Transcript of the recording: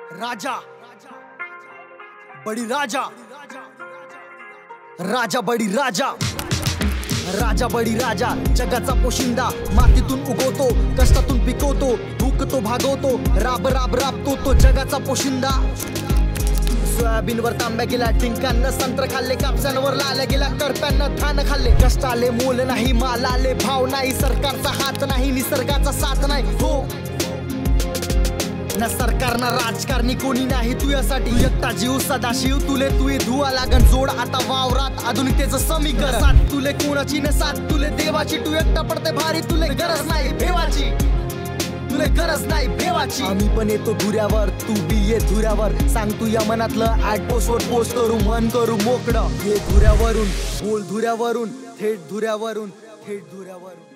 राजा बडी राजा, राजा बडी राजा, राजा बडी राजा, जगाचा पोशिंदा, मातीतून उगवतो, कष्टातून पिकवतो, भूकतो भागवतो, राब राब राबतो तो जगाचा पोशिंदा। सोयाबीनवर तांब्या गेला टिंकांना, संत्र खाल्ले कापसांवर लाल्या गेला करप्यांना, धान खाल्ले कष्टाले मोल नाही, मालाले भाव नाही, सरकारचा हात नाही, निसर्गाचा साथ नाही, हो ना सरकार ना राजकारणी कोणी नाही तुझ्यासाठी, एकटा जीव सदाशिव तुले तुये धुवा लागन जोड आता वावरात आधुनिकतेचं समीकरण, साथ तुले कोणाची न साथ तुले देवाची, तू एकटा पडते भारी तुले गरज नाही भेवाची, तुले गरज नाही भेवाची। आम्ही पण येतो धुऱ्यावर तू बी ये धुऱ्यावर, सांग तू या मनातलं ऍट पोस्ट वर पोस्ट करू मन करू मोकळं, ये धुऱ्यावरून बोल धुऱ्यावरून थेट धुऱ्यावरून थेट धुऱ्यावरून।